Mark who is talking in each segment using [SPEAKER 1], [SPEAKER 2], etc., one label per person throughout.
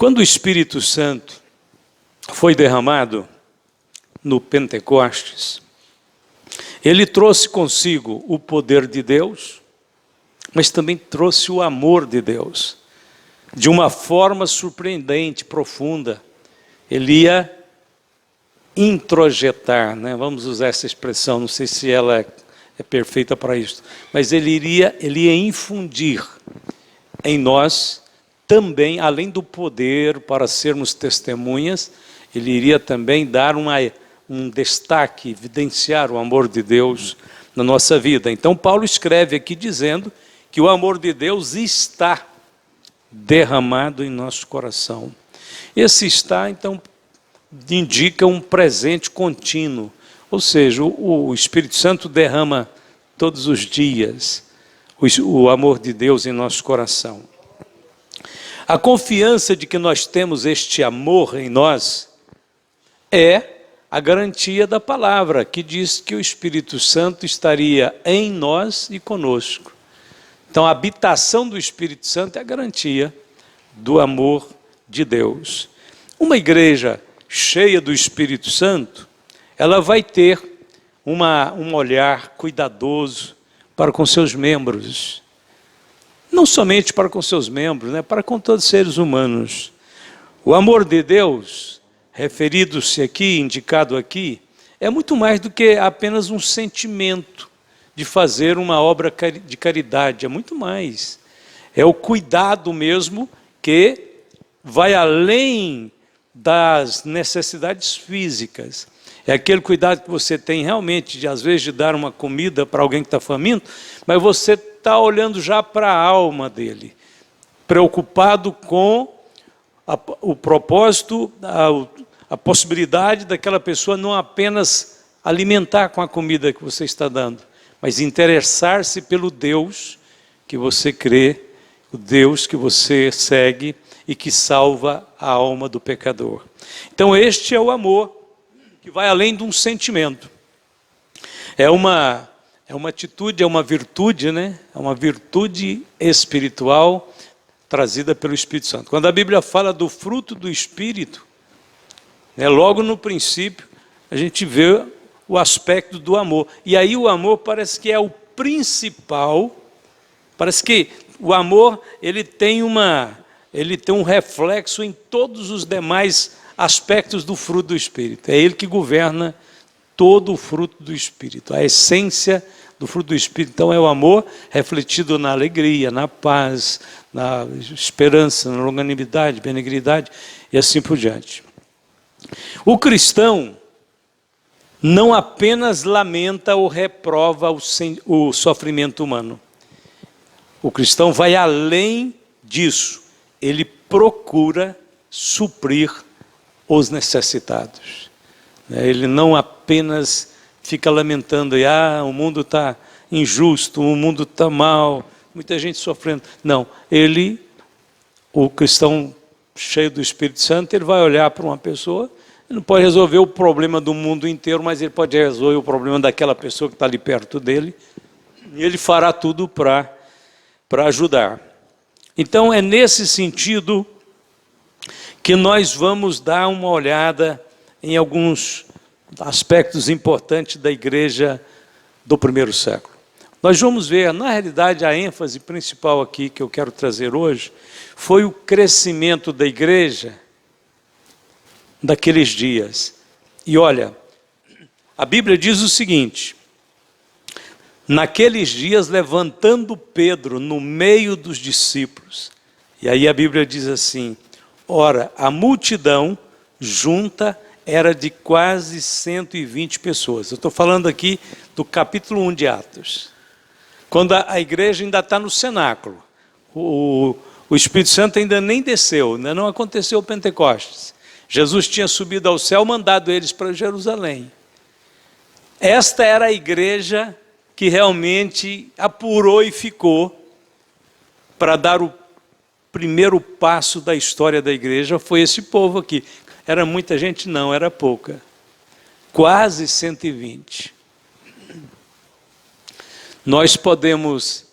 [SPEAKER 1] Quando o Espírito Santo foi derramado no Pentecostes, ele trouxe consigo o poder de Deus, mas também trouxe o amor de Deus, de uma forma surpreendente, profunda. Ele ia introjetar, né? Vamos usar essa expressão, não sei se ela é perfeita para isso, mas ele ia infundir em nós também, além do poder para sermos testemunhas, ele iria também dar um destaque, evidenciar o amor de Deus na nossa vida. Então Paulo escreve aqui dizendo que o amor de Deus está derramado em nosso coração. Esse está, então, indica um presente contínuo, ou seja, o Espírito Santo derrama todos os dias o amor de Deus em nosso coração. A confiança de que nós temos este amor em nós é a garantia da palavra, que diz que o Espírito Santo estaria em nós e conosco. Então, a habitação do Espírito Santo é a garantia do amor de Deus. Uma igreja cheia do Espírito Santo, ela vai ter um olhar cuidadoso para com seus membros. Não somente para com seus membros, né? Para com todos os seres humanos. O amor de Deus, referido-se aqui, indicado aqui, é muito mais do que apenas um sentimento de fazer uma obra de caridade, é muito mais. É o cuidado mesmo que vai além das necessidades físicas. É aquele cuidado que você tem realmente, às vezes, de dar uma comida para alguém que está faminto, mas você está olhando já para a alma dele, preocupado com o propósito, a possibilidade daquela pessoa não apenas alimentar com a comida que você está dando, mas interessar-se pelo Deus que você crê, o Deus que você segue e que salva a alma do pecador. Então este é o amor que vai além de um sentimento. É uma atitude, é uma virtude, né? É uma virtude espiritual trazida pelo Espírito Santo. Quando a Bíblia fala do fruto do Espírito, logo no princípio, a gente vê o aspecto do amor. E aí o amor parece que é o principal, parece que o amor ele tem um reflexo em todos os demais aspectos do fruto do Espírito. É ele que governa todo o fruto do Espírito. A essência do fruto do Espírito, então, é o amor refletido na alegria, na paz, na esperança, na longanimidade, benignidade e assim por diante. O cristão não apenas lamenta ou reprova o sofrimento humano. O cristão vai além disso. Ele procura suprir os necessitados. Ele não apenas fica lamentando, o mundo está injusto, o mundo está mal, muita gente sofrendo. Não, o cristão cheio do Espírito Santo, ele vai olhar para uma pessoa, ele não pode resolver o problema do mundo inteiro, mas ele pode resolver o problema daquela pessoa que está ali perto dele, e ele fará tudo para ajudar. Então é nesse sentido que nós vamos dar uma olhada em alguns aspectos importantes da igreja do primeiro século. Nós vamos ver, na realidade, a ênfase principal aqui que eu quero trazer hoje foi o crescimento da igreja daqueles dias. E olha, a Bíblia diz o seguinte: naqueles dias, levantando Pedro no meio dos discípulos, e aí a Bíblia diz assim: ora, a multidão junta era de quase 120 pessoas. Eu estou falando aqui do capítulo 1 de Atos. Quando a igreja ainda está no cenáculo. O Espírito Santo ainda nem desceu, ainda não aconteceu o Pentecostes. Jesus tinha subido ao céu, mandado eles para Jerusalém. Esta era a igreja que realmente apurou e ficou para dar o primeiro passo da história da igreja. Foi esse povo aqui. Era muita gente? Não, era pouca. Quase 120. Nós podemos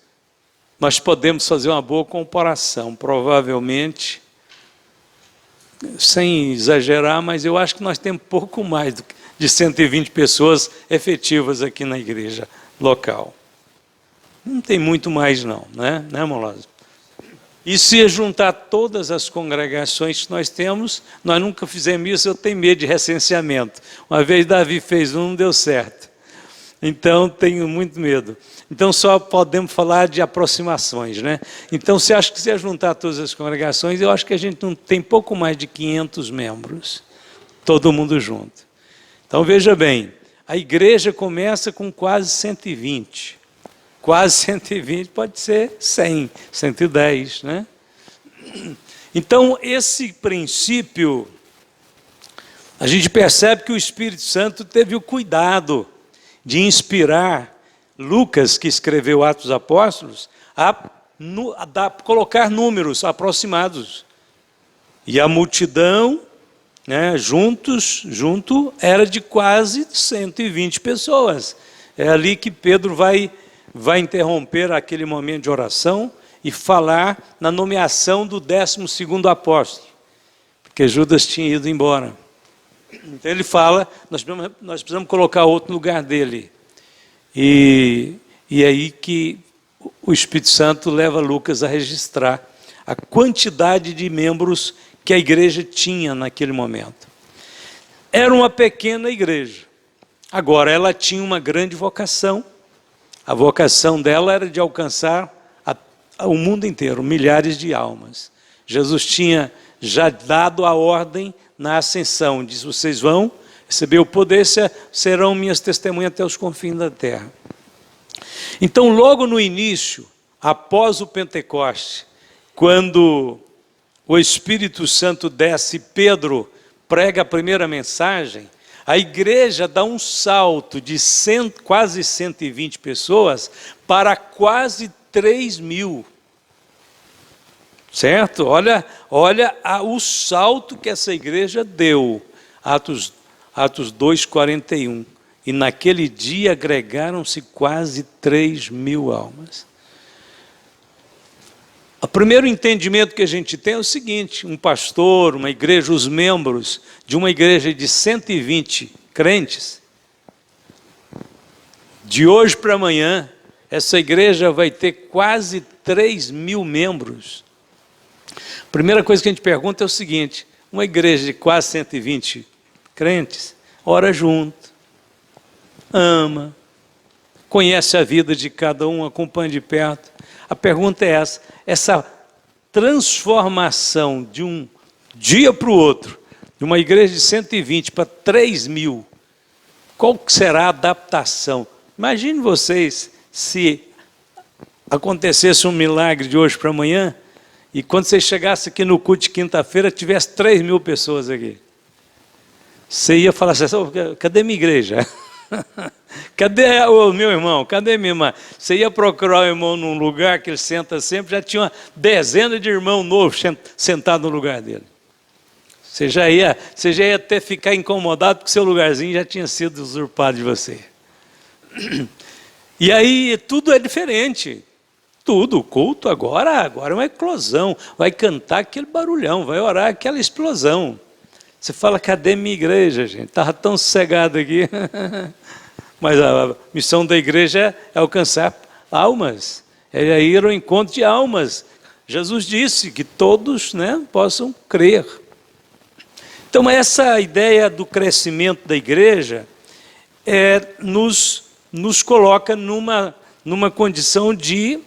[SPEAKER 1] fazer uma boa comparação. Provavelmente, sem exagerar, mas eu acho que nós temos pouco mais de 120 pessoas efetivas aqui na igreja local. Não tem muito mais não, né, irmão Lázaro? E se juntar todas as congregações que nós temos, nós nunca fizemos isso, eu tenho medo de recenseamento. Uma vez Davi fez um, não deu certo. Então, tenho muito medo. Então, só podemos falar de aproximações, né? Então, se acha que se juntar todas as congregações, eu acho que a gente não tem pouco mais de 500 membros. Todo mundo junto. Então, veja bem, a igreja começa com quase 120. Quase 120, pode ser 100, 110, né? Então, esse princípio, a gente percebe que o Espírito Santo teve o cuidado de inspirar Lucas, que escreveu Atos dos Apóstolos, a colocar números aproximados. E a multidão, né, junto, era de quase 120 pessoas. É ali que Pedro vai interromper aquele momento de oração e falar na nomeação do 12º apóstolo, porque Judas tinha ido embora. Então ele fala, nós precisamos colocar outro no lugar dele. E é aí que o Espírito Santo leva Lucas a registrar a quantidade de membros que a igreja tinha naquele momento. Era uma pequena igreja. Agora, ela tinha uma grande vocação. A vocação dela era de alcançar o mundo inteiro, milhares de almas. Jesus tinha já dado a ordem na ascensão, diz: vocês vão receber o poder, serão minhas testemunhas até os confins da terra. Então, logo no início, após o Pentecoste, quando o Espírito Santo desce, Pedro prega a primeira mensagem, a igreja dá um salto de quase 120 pessoas para quase 3.000. Certo? Olha o salto que essa igreja deu. Atos 2:41. E naquele dia agregaram-se quase 3.000 almas. O primeiro entendimento que a gente tem é o seguinte: um pastor, uma igreja, os membros de uma igreja de 120 crentes, de hoje para amanhã, essa igreja vai ter quase 3.000 membros. A primeira coisa que a gente pergunta é o seguinte: uma igreja de quase 120 crentes, ora junto, ama, conhece a vida de cada um, acompanha de perto. A pergunta é essa transformação de um dia para o outro, de uma igreja de 120 para 3.000, qual será a adaptação? Imagine vocês se acontecesse um milagre de hoje para amanhã, e quando você chegasse aqui no culto de quinta-feira, tivesse 3.000 pessoas aqui. Você ia falar assim: cadê minha igreja? Cadê o meu irmão? Cadê minha irmã? Você ia procurar o irmão num lugar que ele senta sempre, já tinha uma dezena de irmãos novos sentados no lugar dele. Você já ia até ficar incomodado porque seu lugarzinho já tinha sido usurpado de você. E aí tudo é diferente. Tudo, o culto agora é uma eclosão. Vai cantar aquele barulhão, vai orar aquela explosão. Você fala: cadê minha igreja, gente? Estava tão sossegado aqui. Mas a missão da igreja é alcançar almas, é ir ao encontro de almas. Jesus disse que todos, né, possam crer. Então, essa ideia do crescimento da igreja nos coloca numa condição de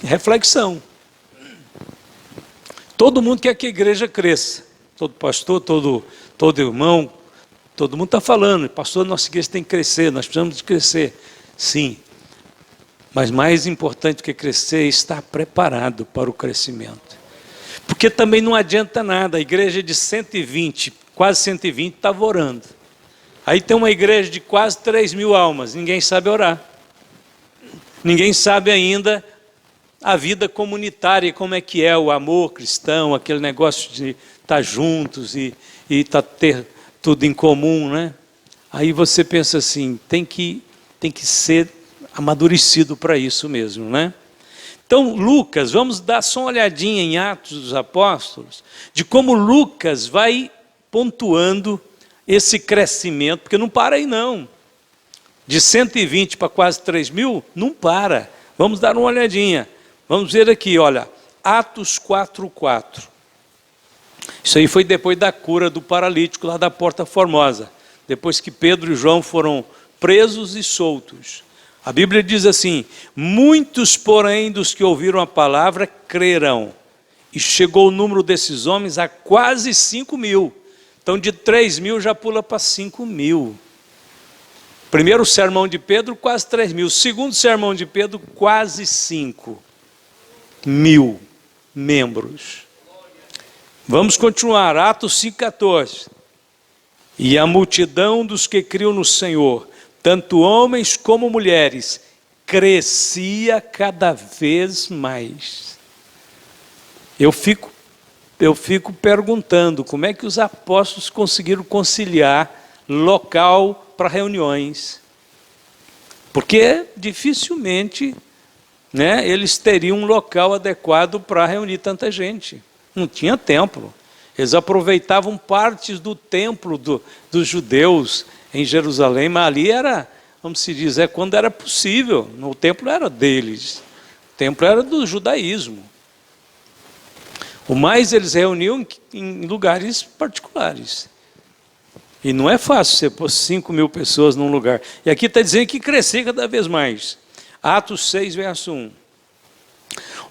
[SPEAKER 1] reflexão. Todo mundo quer que a igreja cresça. Todo pastor, todo irmão, todo mundo está falando: pastor, nossa igreja tem que crescer, nós precisamos de crescer. Sim, mas mais importante do que crescer é estar preparado para o crescimento. Porque também não adianta nada, a igreja de 120, quase 120, estava orando. Aí tem uma igreja de quase 3.000 almas, ninguém sabe orar. Ninguém sabe ainda a vida comunitária, como é que é o amor cristão, aquele negócio de estar juntos e ter tudo em comum, né? Aí você pensa assim: tem que ser amadurecido para isso mesmo, né? Então, Lucas, vamos dar só uma olhadinha em Atos dos Apóstolos, de como Lucas vai pontuando esse crescimento, porque não para aí não. De 120 para quase 3.000, não para. Vamos dar uma olhadinha. Vamos ver aqui, olha, Atos 4:4. Isso aí foi depois da cura do paralítico lá da Porta Formosa, depois que Pedro e João foram presos e soltos. A Bíblia diz assim: muitos, porém, dos que ouviram a palavra crerão. E chegou o número desses homens a quase 5.000. Então de 3.000 já pula para 5.000. Primeiro sermão de Pedro, quase 3.000. Segundo sermão de Pedro, quase 5.000 membros. Vamos continuar, Atos 5:14. E a multidão dos que criam no Senhor, tanto homens como mulheres, crescia cada vez mais. Eu fico perguntando como é que os apóstolos conseguiram conciliar local para reuniões. Porque dificilmente, né, eles teriam um local adequado para reunir tanta gente. Não tinha templo. Eles aproveitavam partes do templo dos judeus em Jerusalém, mas ali era, vamos se dizer, quando era possível. O templo era deles, o templo era do judaísmo. O mais eles reuniam em lugares particulares. E não é fácil você pôr 5.000 pessoas num lugar. E aqui está dizendo que crescer cada vez mais. Atos 6, verso 1.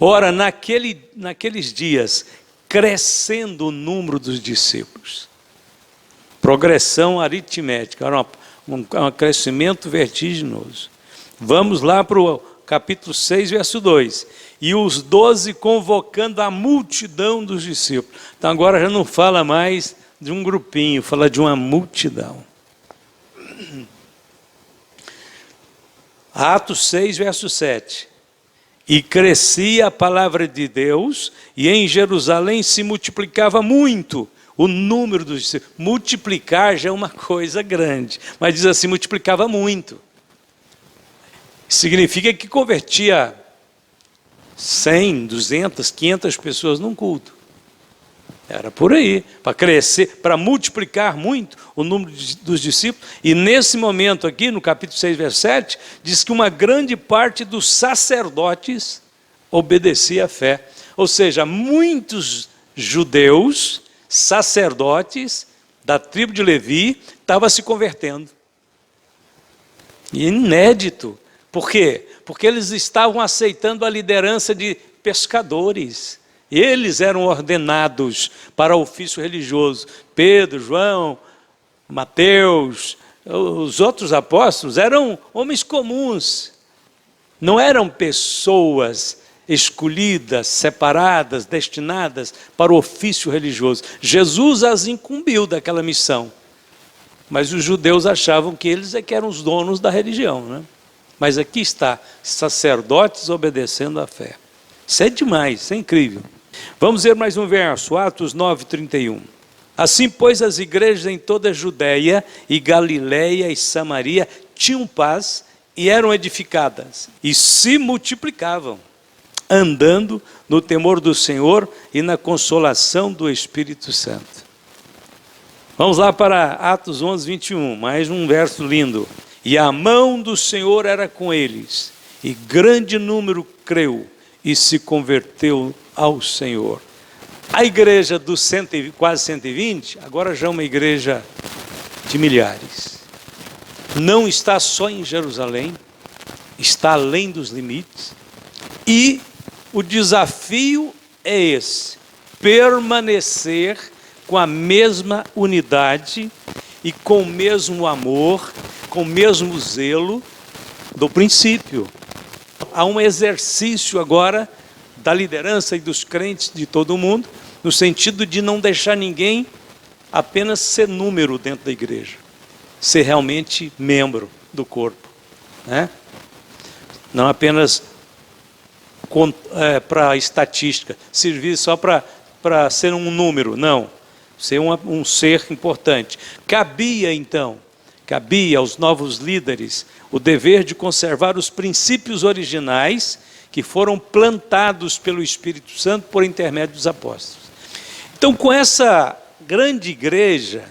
[SPEAKER 1] Ora, naqueles dias, crescendo o número dos discípulos. Progressão aritmética, era um crescimento vertiginoso. Vamos lá para o capítulo 6, verso 2. E os 12 convocando a multidão dos discípulos. Então agora já não fala mais de um grupinho, fala de uma multidão. Atos 6, verso 7. E crescia a palavra de Deus, e em Jerusalém se multiplicava muito o número dos discípulos. Multiplicar já é uma coisa grande, mas diz assim, multiplicava muito. Significa que convertia 100, 200, 500 pessoas num culto. Era por aí, para crescer, para multiplicar muito o número dos discípulos. E nesse momento aqui, no capítulo 6, verso 7, diz que uma grande parte dos sacerdotes obedecia à fé. Ou seja, muitos judeus, sacerdotes da tribo de Levi, estavam se convertendo. E inédito. Por quê? Porque eles estavam aceitando a liderança de pescadores. Eles eram ordenados para o ofício religioso. Pedro, João, Mateus, os outros apóstolos eram homens comuns. Não eram pessoas escolhidas, separadas, destinadas para o ofício religioso. Jesus as incumbiu daquela missão. Mas os judeus achavam que eles é que eram os donos da religião, né? Mas aqui está, sacerdotes obedecendo à fé. Isso é demais, isso é incrível. Vamos ver mais um verso, Atos 9:31. Assim, pois, as igrejas em toda a Judéia e Galiléia e Samaria tinham paz e eram edificadas e se multiplicavam, andando no temor do Senhor e na consolação do Espírito Santo. Vamos lá para Atos 11:21, mais um verso lindo. E a mão do Senhor era com eles, e grande número creu e se converteu ao Senhor. A igreja dos quase 120, agora já é uma igreja de milhares. Não está só em Jerusalém, está além dos limites. E o desafio é esse, permanecer com a mesma unidade e com o mesmo amor, com o mesmo zelo do princípio. Há um exercício agora da liderança e dos crentes de todo o mundo, no sentido de não deixar ninguém apenas ser número dentro da igreja, ser realmente membro do corpo, né? Não apenas para estatística, servir só para ser um número, não, ser um ser importante. Cabia então cabia aos novos líderes o dever de conservar os princípios originais que foram plantados pelo Espírito Santo por intermédio dos apóstolos. Então, com essa grande igreja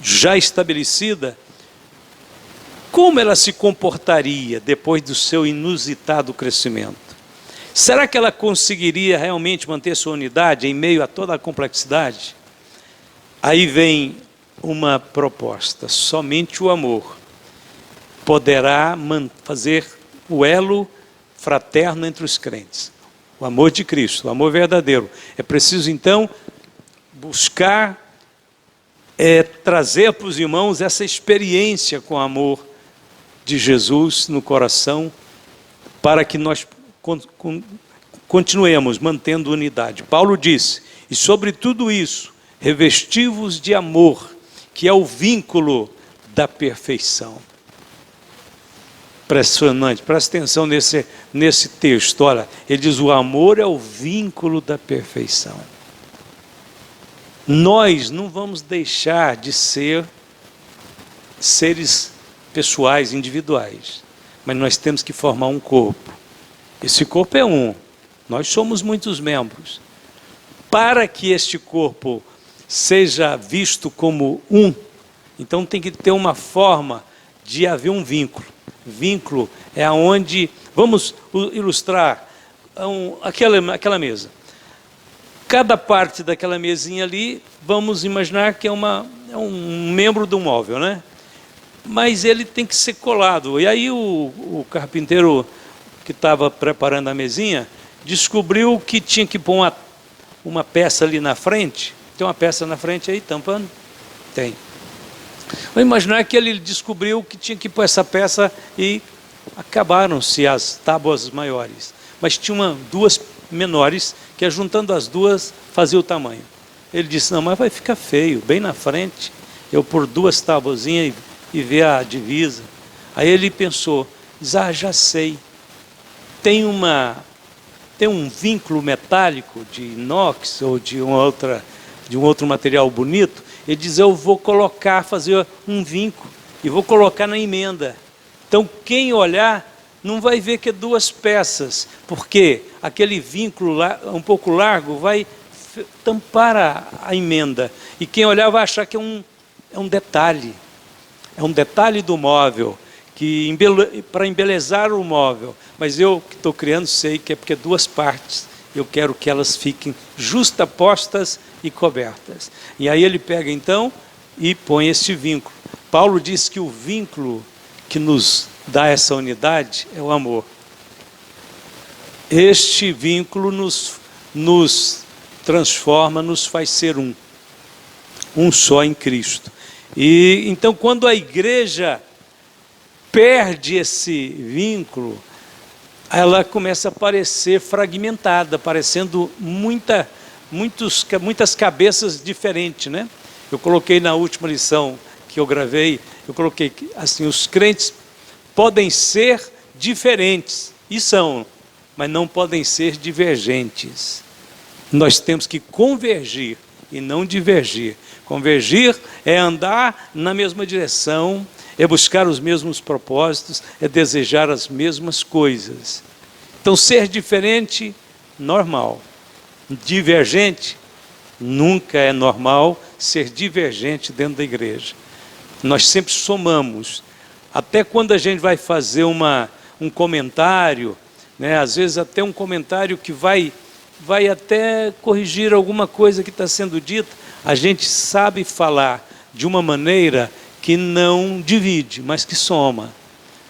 [SPEAKER 1] já estabelecida, como ela se comportaria depois do seu inusitado crescimento? Será que ela conseguiria realmente manter sua unidade em meio a toda a complexidade? Aí vem uma proposta: somente o amor poderá fazer o elo fraterno entre os crentes. O amor de Cristo, o amor verdadeiro. É preciso, então, buscar trazer para os irmãos essa experiência com o amor de Jesus no coração, para que nós continuemos mantendo unidade. Paulo disse: e sobre tudo isso, revesti-vos de amor, que é o vínculo da perfeição. Impressionante, presta atenção nesse texto. Olha, ele diz: o amor é o vínculo da perfeição. Nós não vamos deixar de ser seres pessoais, individuais, mas nós temos que formar um corpo. Esse corpo é um, nós somos muitos membros. Para que este corpo seja visto como um, então tem que ter uma forma de haver um vínculo. Vínculo é onde, vamos ilustrar aquela mesa. Cada parte daquela mesinha ali, vamos imaginar que é um membro do móvel, né? Mas ele tem que ser colado. E aí o carpinteiro que estava preparando a mesinha descobriu que tinha que pôr uma peça ali na frente. Tem uma peça na frente aí, tampando? Tem. Vamos imaginar que ele descobriu que tinha que pôr essa peça e acabaram-se as tábuas maiores. Mas tinha duas menores, que juntando as duas fazia o tamanho. Ele disse: não, mas vai ficar feio, bem na frente, eu pôr duas tábuazinhas e ver a divisa. Aí ele pensou: já sei, tem um vínculo metálico de inox ou de um outro material bonito. Ele diz: eu vou fazer um vínculo e vou colocar na emenda. Então quem olhar não vai ver que é duas peças, porque aquele vínculo um pouco largo vai tampar a emenda. E quem olhar vai achar que é um detalhe. É um detalhe do móvel, para embelezar o móvel. Mas eu que estou criando sei que é porque duas partes. Eu quero que elas fiquem justapostas e cobertas. E aí ele pega então e põe este vínculo. Paulo diz que o vínculo que nos dá essa unidade é o amor. Este vínculo nos transforma, nos faz ser um só em Cristo. E então, quando a igreja perde esse vínculo, ela começa a parecer fragmentada, parecendo muitas cabeças diferentes, né? Eu coloquei na última lição que eu gravei, eu coloquei assim: os crentes podem ser diferentes, e são, mas não podem ser divergentes. Nós temos que convergir e não divergir. Convergir é andar na mesma direção, é buscar os mesmos propósitos, é desejar as mesmas coisas. Então, ser diferente, normal. Divergente, nunca é normal ser divergente dentro da igreja. Nós sempre somamos. Até quando a gente vai fazer um comentário, né, às vezes até um comentário que vai até corrigir alguma coisa que está sendo dita, a gente sabe falar de uma maneira que não divide, mas que soma.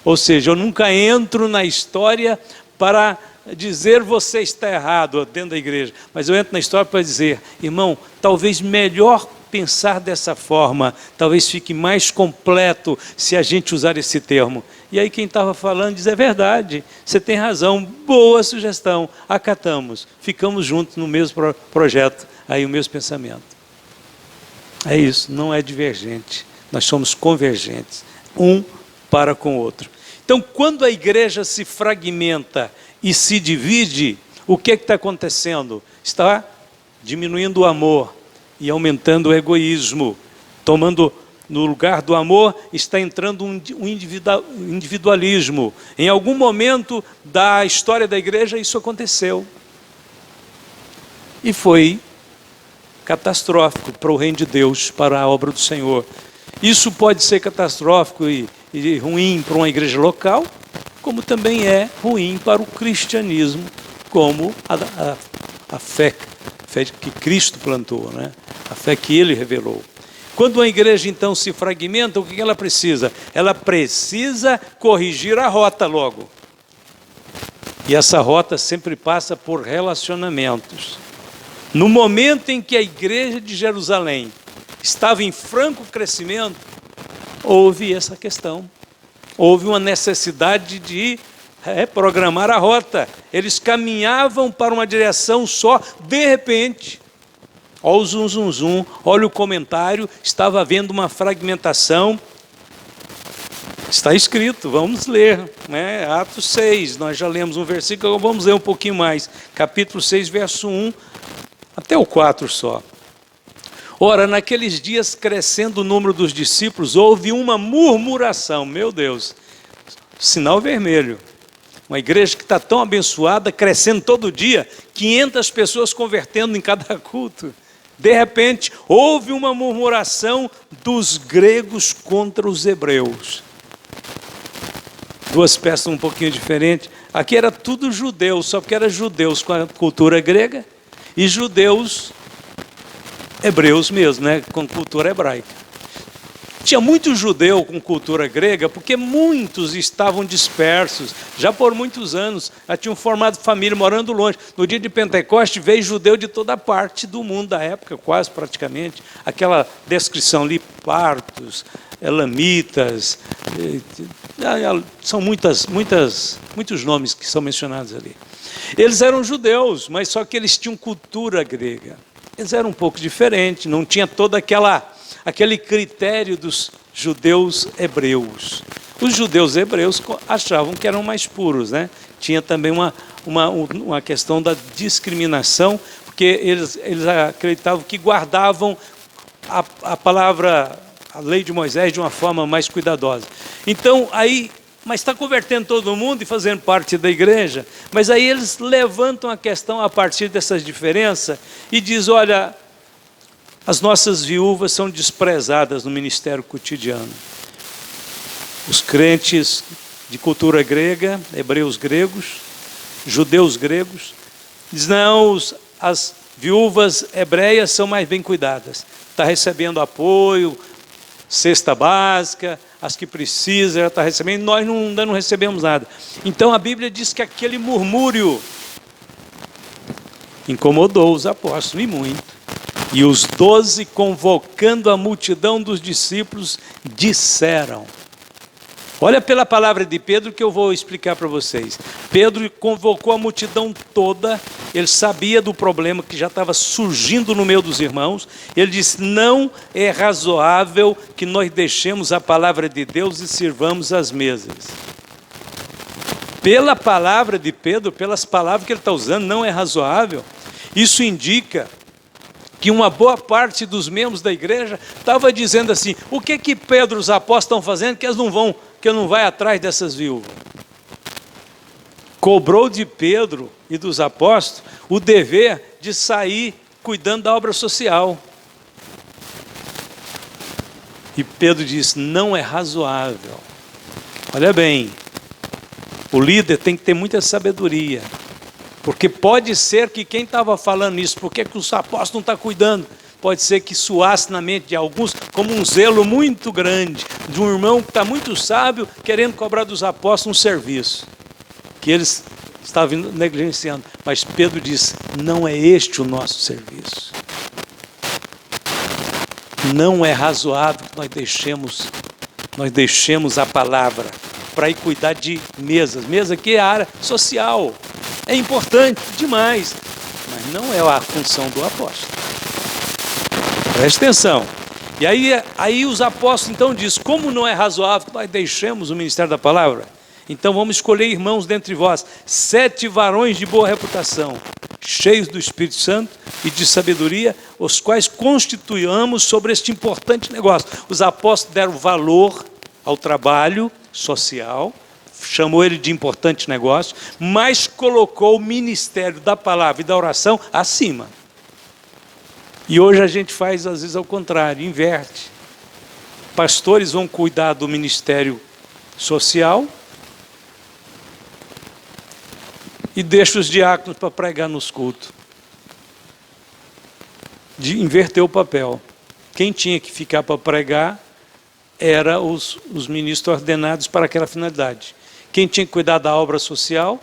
[SPEAKER 1] Ou seja, eu nunca entro na história para dizer você está errado dentro da igreja, mas eu entro na história para dizer: irmão, talvez melhor pensar dessa forma, talvez fique mais completo se a gente usar esse termo. E aí quem estava falando diz: é verdade, você tem razão, boa sugestão, acatamos, ficamos juntos no mesmo projeto, aí o mesmo pensamento. É isso, não é divergente, nós somos convergentes, um para com o outro. Então, quando a igreja se fragmenta e se divide, o que está acontecendo? Está diminuindo o amor e aumentando o egoísmo, tomando no lugar do amor, está entrando um individualismo. Em algum momento da história da igreja, isso aconteceu. E foi catastrófico para o reino de Deus, para a obra do Senhor. Isso pode ser catastrófico e ruim para uma igreja local, como também é ruim para o cristianismo, como a fé que Cristo plantou, né? A fé que Ele revelou. Quando uma igreja então se fragmenta, o que ela precisa? Ela precisa corrigir a rota logo. E essa rota sempre passa por relacionamentos. No momento em que a igreja de Jerusalém estava em franco crescimento, houve essa questão. Houve uma necessidade de reprogramar a rota. Eles caminhavam para uma direção só, de repente. Olha o zum, zum, zum, olha o comentário, estava havendo uma fragmentação. Está escrito, vamos ler, né? Atos 6, nós já lemos um versículo, vamos ler um pouquinho mais. Capítulo 6, verso 1, até o 4 só. Ora, naqueles dias, crescendo o número dos discípulos, houve uma murmuração, meu Deus, sinal vermelho. Uma igreja que está tão abençoada, crescendo todo dia, 500 pessoas convertendo em cada culto. De repente, houve uma murmuração dos gregos contra os hebreus. Duas peças um pouquinho diferentes. Aqui era tudo judeu, só porque era judeus com a cultura grega e judeus hebreus mesmo, né, com cultura hebraica. Tinha muito judeu com cultura grega, porque muitos estavam dispersos, já por muitos anos, já tinham formado família, morando longe. No dia de Pentecoste veio judeu de toda parte do mundo da época, quase praticamente. Aquela descrição ali, partos, elamitas, são muitos nomes que são mencionados ali. Eles eram judeus, mas só que eles tinham cultura grega. Eles eram um pouco diferentes, não tinha toda aquele critério dos judeus hebreus. Os judeus hebreus achavam que eram mais puros, né? Tinha também uma questão da discriminação, porque eles acreditavam que guardavam a palavra, a lei de Moisés de uma forma mais cuidadosa. Então, mas está convertendo todo mundo e fazendo parte da igreja, mas aí eles levantam a questão a partir dessas diferenças e diz, olha, as nossas viúvas são desprezadas no ministério cotidiano. Os crentes de cultura grega, hebreus gregos, judeus gregos, dizem, não, as viúvas hebreias são mais bem cuidadas. Está recebendo apoio, cesta básica, as que precisam, ela está recebendo, nós ainda não recebemos nada. Então a Bíblia diz que aquele murmúrio incomodou os apóstolos, e muito. E os 12, convocando a multidão dos discípulos, disseram. Olha pela palavra de Pedro que eu vou explicar para vocês. Pedro convocou a multidão toda, ele sabia do problema que já estava surgindo no meio dos irmãos. Ele disse, não é razoável que nós deixemos a palavra de Deus e sirvamos as mesas. Pela palavra de Pedro, pelas palavras que ele está usando, não é razoável. Isso indica que uma boa parte dos membros da igreja estava dizendo assim, o que Pedro e os apóstolos estão fazendo que eles não vão, que ele não vai atrás dessas viúvas? Cobrou de Pedro e dos apóstolos o dever de sair cuidando da obra social. E Pedro disse, não é razoável. Olha bem, o líder tem que ter muita sabedoria. Porque pode ser que quem estava falando isso, por que os apóstolos não estão cuidando? Pode ser que soasse na mente de alguns como um zelo muito grande, de um irmão que está muito sábio, querendo cobrar dos apóstolos um serviço, que eles estavam negligenciando. Mas Pedro disse, não é este o nosso serviço. Não é razoável que nós deixemos a palavra para ir cuidar de mesas. Mesa aqui é a área social. É importante demais, mas não é a função do apóstolo. Preste atenção. E aí os apóstolos então dizem, como não é razoável que nós deixemos o ministério da palavra? Então vamos escolher irmãos dentre vós, 7 varões de boa reputação, cheios do Espírito Santo e de sabedoria, os quais constituíamos sobre este importante negócio. Os apóstolos deram valor ao trabalho social, chamou ele de importante negócio, mas colocou o ministério da palavra e da oração acima. E hoje a gente faz, às vezes, ao contrário, inverte. Pastores vão cuidar do ministério social e deixa os diáconos para pregar nos cultos. De inverter o papel. Quem tinha que ficar para pregar era os ministros ordenados para aquela finalidade. Quem tinha que cuidar da obra social?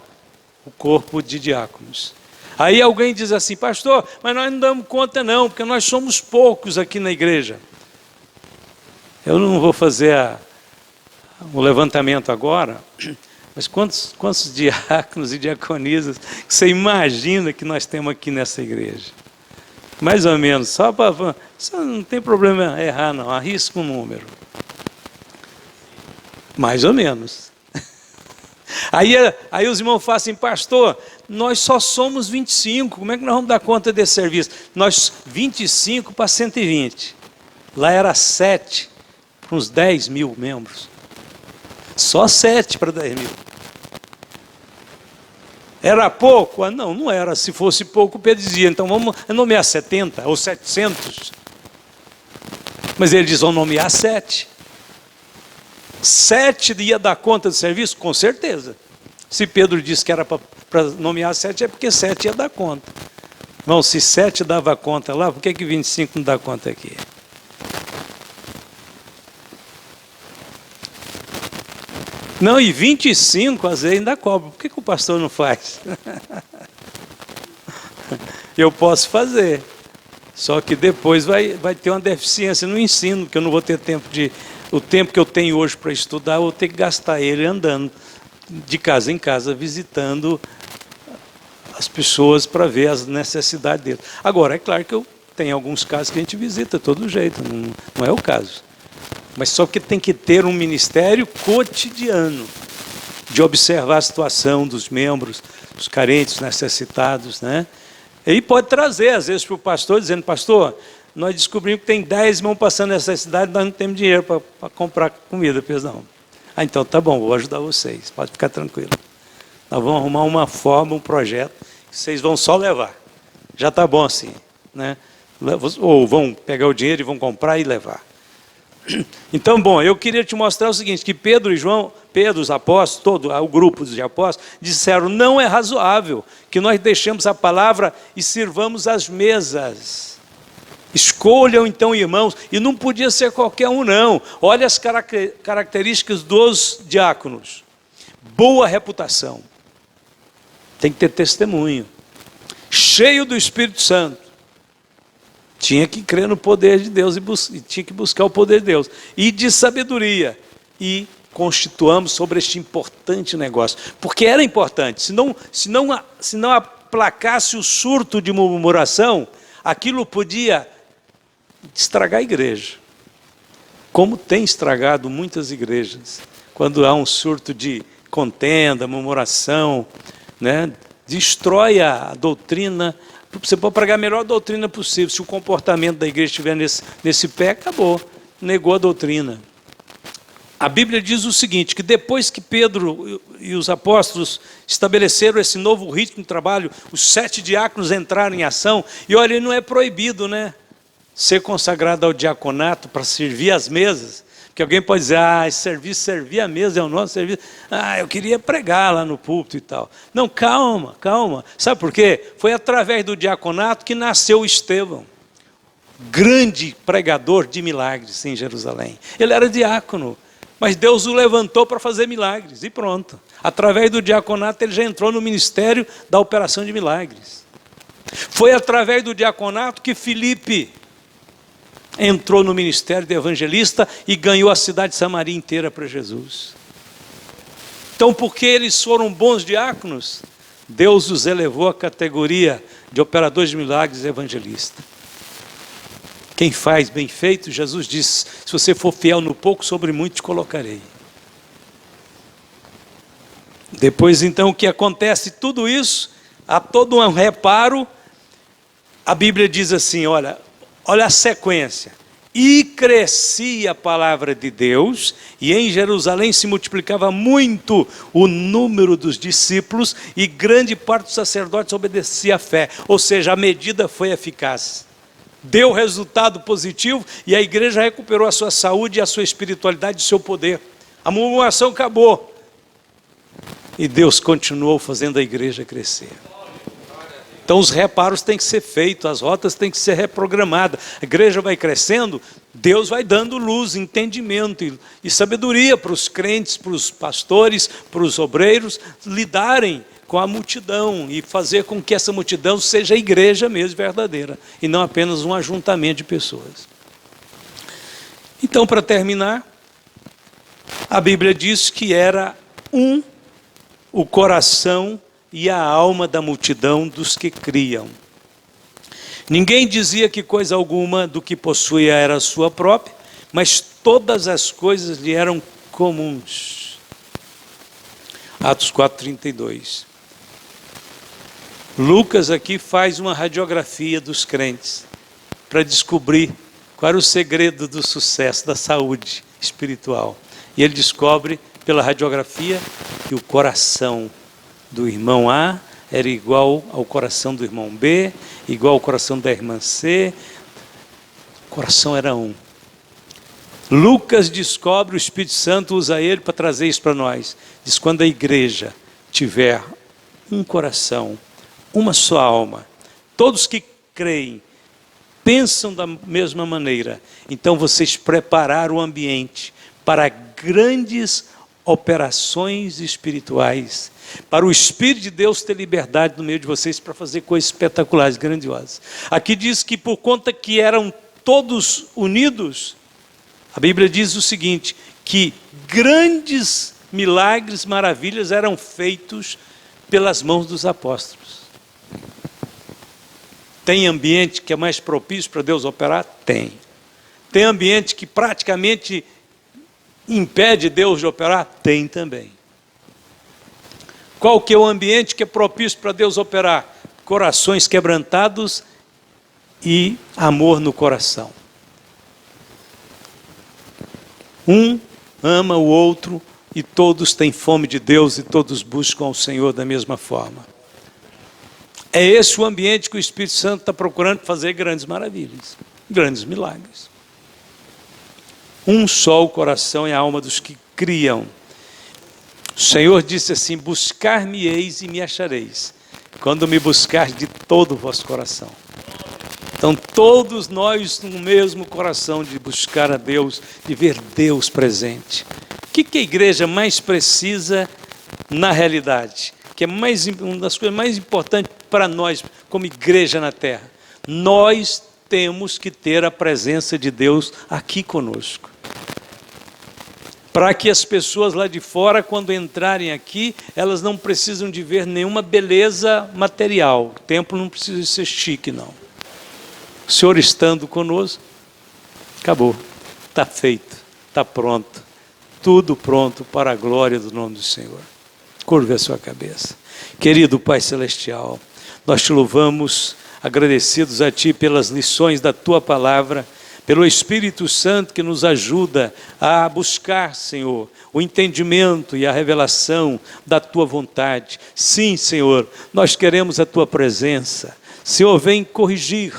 [SPEAKER 1] O corpo de diáconos. Aí alguém diz assim, pastor, mas nós não damos conta não, porque nós somos poucos aqui na igreja. Eu não vou fazer o levantamento agora, mas quantos diáconos e diaconisas você imagina que nós temos aqui nessa igreja? Mais ou menos, só não tem problema errar não, arrisca um número. Mais ou menos. Aí os irmãos falam assim, pastor, nós só somos 25, como é que nós vamos dar conta desse serviço? Nós 25 para 120. Lá era 7 para uns 10 mil membros. Só 7 para 10 mil. Era pouco? Não, não era. Se fosse pouco, Pedro dizia, então vamos nomear 70 ou 700. Mas ele diz, vão nomear 7. 7 ia dar conta do serviço? Com certeza. Se Pedro disse que era para nomear 7, é porque 7 ia dar conta. Não, se 7 dava conta lá, por que 25 não dá conta aqui? Não, e 25 às vezes ainda cobra. Por que o pastor não faz? Eu posso fazer. Só que depois vai ter uma deficiência no ensino, porque eu não vou ter tempo de... O tempo que eu tenho hoje para estudar, eu vou ter que gastar ele andando de casa em casa, visitando as pessoas para ver as necessidades deles. Agora, é claro que eu tenho alguns casos que a gente visita de todo jeito, não é o caso. Mas só que tem que ter um ministério cotidiano de observar a situação dos membros, dos carentes, necessitados, né? E pode trazer, às vezes, para o pastor, dizendo, pastor, nós descobrimos que tem 10 irmãos passando necessidade, nós não temos dinheiro para comprar comida, pois não. Ah, então tá bom, vou ajudar vocês, pode ficar tranquilo. Nós vamos arrumar uma forma, um projeto, que vocês vão só levar. Já está bom assim, né? Ou vão pegar o dinheiro e vão comprar e levar. Então, bom, eu queria te mostrar o seguinte, que Pedro e João, Pedro, os apóstolos, todo o grupo de apóstolos, disseram, não é razoável que nós deixemos a palavra e sirvamos as mesas. Escolham então, irmãos, e não podia ser qualquer um não. Olha as características dos diáconos. Boa reputação. Tem que ter testemunho. Cheio do Espírito Santo. Tinha que crer no poder de Deus e tinha que buscar o poder de Deus. E de sabedoria. E constituamos sobre este importante negócio. Porque era importante. Se não aplacasse o surto de murmuração, aquilo podia estragar a igreja. Como tem estragado muitas igrejas. Quando há um surto de contenda, murmuração, né? Destrói a doutrina. Você pode pregar a melhor doutrina possível. Se o comportamento da igreja estiver nesse pé, acabou. Negou a doutrina. A Bíblia diz o seguinte, que depois que Pedro e os apóstolos estabeleceram esse novo ritmo de trabalho, os 7 diáconos entraram em ação, e olha, não é proibido, né? Ser consagrado ao diaconato para servir as mesas. Porque alguém pode dizer, servir a mesa é o nosso serviço. Eu queria pregar lá no púlpito e tal. Não, calma. Sabe por quê? Foi através do diaconato que nasceu Estevão. Grande pregador de milagres em Jerusalém. Ele era diácono, mas Deus o levantou para fazer milagres e pronto. Através do diaconato ele já entrou no ministério da operação de milagres. Foi através do diaconato que Filipe entrou no ministério de evangelista e ganhou a cidade de Samaria inteira para Jesus. Então, porque eles foram bons diáconos, Deus os elevou à categoria de operadores de milagres e evangelistas. Quem faz bem feito, Jesus disse, se você for fiel no pouco, sobre muito te colocarei. Depois, então, o que acontece? Tudo isso, há todo um reparo. A Bíblia diz assim, olha a sequência. E crescia a palavra de Deus, e em Jerusalém se multiplicava muito o número dos discípulos, e grande parte dos sacerdotes obedecia à fé. Ou seja, a medida foi eficaz. Deu resultado positivo, e a igreja recuperou a sua saúde, a sua espiritualidade e o seu poder. A murmuração acabou. E Deus continuou fazendo a igreja crescer. Então os reparos têm que ser feitos, as rotas têm que ser reprogramadas. A igreja vai crescendo, Deus vai dando luz, entendimento e sabedoria para os crentes, para os pastores, para os obreiros lidarem com a multidão e fazer com que essa multidão seja a igreja mesmo verdadeira e não apenas um ajuntamento de pessoas. Então, para terminar, a Bíblia diz que era o coração e a alma da multidão dos que criam. Ninguém dizia que coisa alguma do que possuía era sua própria, mas todas as coisas lhe eram comuns. Atos 4:32. Lucas aqui faz uma radiografia dos crentes para descobrir qual era o segredo do sucesso, da saúde espiritual. E ele descobre pela radiografia que o coração do irmão A era igual ao coração do irmão B, igual ao coração da irmã C. O coração era um. Lucas descobre, o Espírito Santo usa ele para trazer isso para nós. Diz, quando a igreja tiver um coração, uma só alma, todos que creem, pensam da mesma maneira, então vocês prepararam o ambiente para grandes operações espirituais, para o Espírito de Deus ter liberdade no meio de vocês para fazer coisas espetaculares, grandiosas. Aqui diz que por conta que eram todos unidos, a Bíblia diz o seguinte, que grandes milagres, maravilhas eram feitos pelas mãos dos apóstolos. Tem ambiente que é mais propício para Deus operar? Tem. Tem ambiente que praticamente impede Deus de operar? Tem também. Qual que é o ambiente que é propício para Deus operar? Corações quebrantados e amor no coração. Um ama o outro e todos têm fome de Deus e todos buscam ao Senhor da mesma forma. É esse o ambiente que o Espírito Santo está procurando fazer grandes maravilhas, grandes milagres. Um só o coração e a alma dos que criam. O Senhor disse assim, buscar-me-eis e me achareis, quando me buscar de todo o vosso coração. Então todos nós no mesmo coração de buscar a Deus, de ver Deus presente. O que a igreja mais precisa na realidade? Que é uma das coisas mais importantes para nós como igreja na terra. Nós temos que ter a presença de Deus aqui conosco. Para que as pessoas lá de fora, quando entrarem aqui, elas não precisam de ver nenhuma beleza material. O templo não precisa ser chique, não. O Senhor estando conosco, acabou. Está feito, está pronto. Tudo pronto para a glória do nome do Senhor. Curve a sua cabeça. Querido Pai Celestial, nós te louvamos, agradecidos a Ti pelas lições da Tua palavra, pelo Espírito Santo que nos ajuda a buscar, Senhor, o entendimento e a revelação da Tua vontade. Sim, Senhor, nós queremos a Tua presença. Senhor, vem corrigir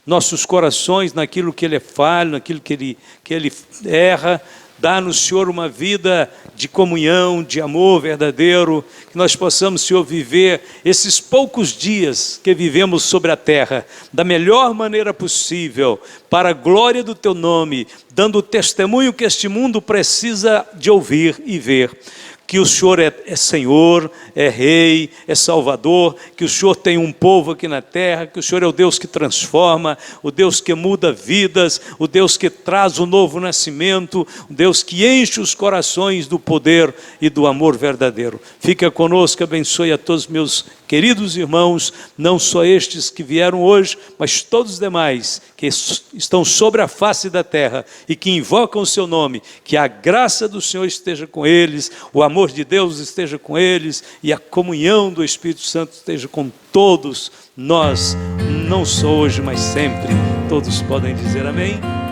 [SPEAKER 1] nossos corações naquilo que ele é falho, naquilo que ele erra. Dá-nos, Senhor, uma vida de comunhão, de amor verdadeiro, que nós possamos, Senhor, viver esses poucos dias que vivemos sobre a terra, da melhor maneira possível, para a glória do Teu nome, dando o testemunho que este mundo precisa de ouvir e ver. Que o Senhor é Senhor, é Rei, é Salvador, que o Senhor tem um povo aqui na terra, que o Senhor é o Deus que transforma, o Deus que muda vidas, o Deus que traz o novo nascimento, o Deus que enche os corações do poder e do amor verdadeiro. Fica conosco, abençoe a todos meus Queridos irmãos, não só estes que vieram hoje, mas todos os demais que estão sobre a face da terra e que invocam o seu nome, que a graça do Senhor esteja com eles, o amor de Deus esteja com eles e a comunhão do Espírito Santo esteja com todos nós, não só hoje, mas sempre. Todos podem dizer amém.